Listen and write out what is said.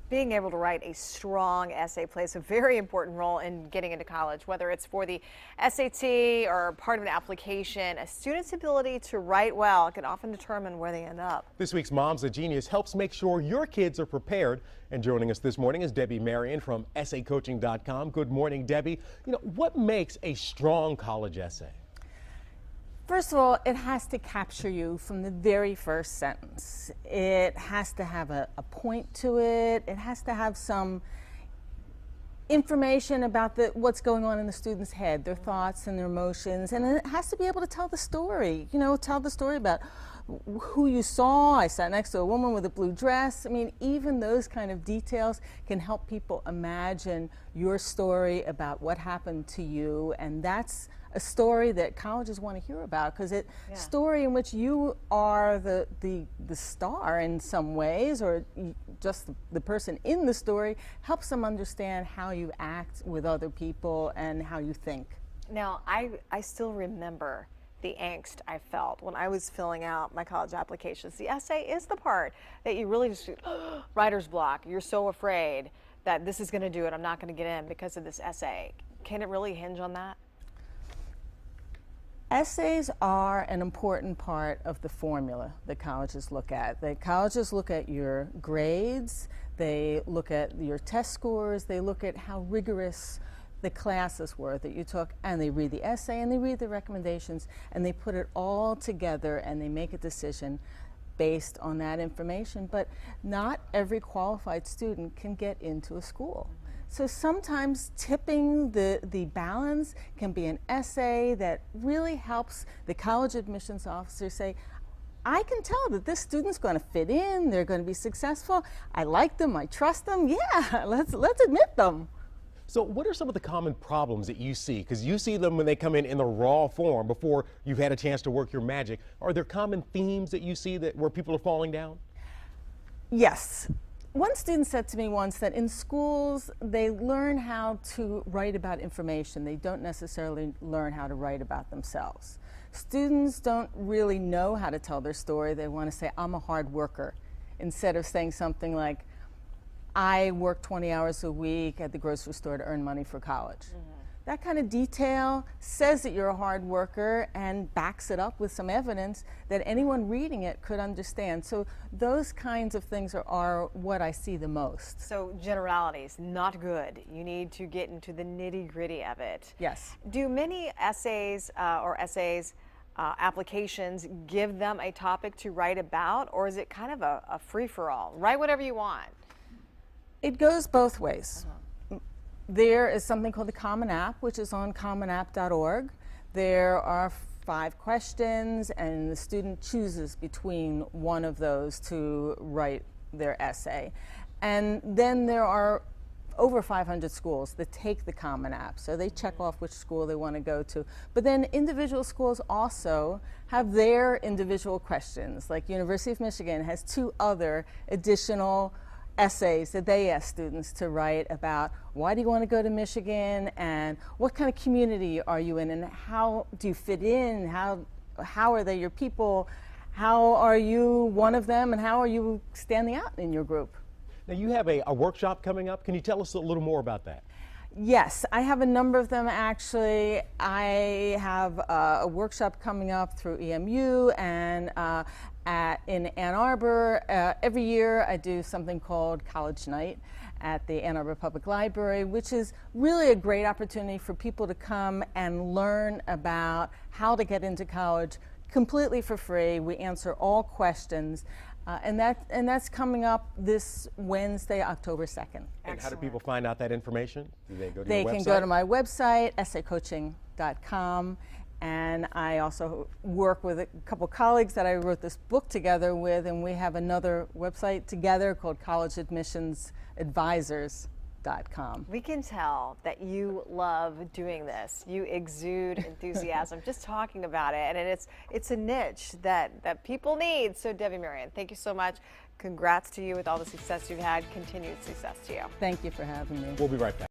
being able to write a strong essay plays a very important role in getting into college, whether it's for the SAT or part of an application. A student's ability to write well can often determine where they end up. This week's Mom's a Genius helps make sure your kids are prepared. And joining us this morning is Debbie Marion from essaycoaching.com. Good morning, Debbie. What makes a strong college essay? First of all, it has to capture you from the very first sentence. It has to have a point to it. It has to have some information about what's going on in the student's head, their thoughts and their emotions, and it has to be able to tell the story. Tell the story about who you saw. I sat next to a woman with a blue dress. I mean, even those kind of details can help people imagine your story about what happened to you, and that's a story that colleges want to hear about, because story in which you are the star in some ways, or just the person in the story, helps them understand how you act with other people and how you think. Now, I still remember the angst I felt when I was filling out my college applications. The essay is the part that you really just, writer's block. You're so afraid that this is going to do it. I'm not going to get in because of this essay. Can it really hinge on that? Essays are an important part of the formula that colleges look at. The colleges look at your grades, they look at your test scores, they look at how rigorous the classes were that you took, and they read the essay and they read the recommendations, and they put it all together and they make a decision based on that information. But not every qualified student can get into a school. So sometimes tipping the balance can be an essay that really helps the college admissions officer say, I can tell that this student's going to fit in, they're going to be successful, I like them, I trust them, yeah, let's admit them. So what are some of the common problems that you see? Because you see them when they come in the raw form before you've had a chance to work your magic. Are there common themes that you see where people are falling down? Yes. One student said to me once that in schools they learn how to write about information. They don't necessarily learn how to write about themselves. Students don't really know how to tell their story. They want to say, I'm a hard worker, instead of saying something like, I work 20 hours a week at the grocery store to earn money for college. That kind of detail says that you're a hard worker and backs it up with some evidence that anyone reading it could understand. So those kinds of things are what I see the most. So generalities, not good. You need to get into the nitty-gritty of it. Yes. Do many essays applications give them a topic to write about, or is it kind of a free-for-all? Write whatever you want. It goes both ways. There is something called the Common App, which is on commonapp.org. There are 5 questions, and the student chooses between one of those to write their essay. And then there are over 500 schools that take the Common App, so they check off which school they want to go to. But then individual schools also have their individual questions, like University of Michigan has 2 other additional essays that they ask students to write about why do you want to go to Michigan, and what kind of community are you in, and how do you fit in, how are they your people, how are you one of them, and how are you standing out in your group. Now you have a workshop coming up. Can you tell us a little more about that? Yes, I have a number of them actually. I have a workshop coming up through EMU and in Ann Arbor. Every year I do something called College Night at the Ann Arbor Public Library, which is really a great opportunity for people to come and learn about how to get into college completely for free. We answer all questions. And that's coming up this Wednesday, October 2nd. And how do people find out that information? Do they go to They your website? can go to my website, essaycoaching.com, and I also work with a couple colleagues that I wrote this book together with, and we have another website together called collegeadmissionsadvisors.com. We can tell that you love doing this. You exude enthusiasm just talking about it, and it's a niche that people need. So Debbie Marion, thank you so much. Congrats to you with all the success you've had. Continued success to you. Thank you for having me. We'll be right back.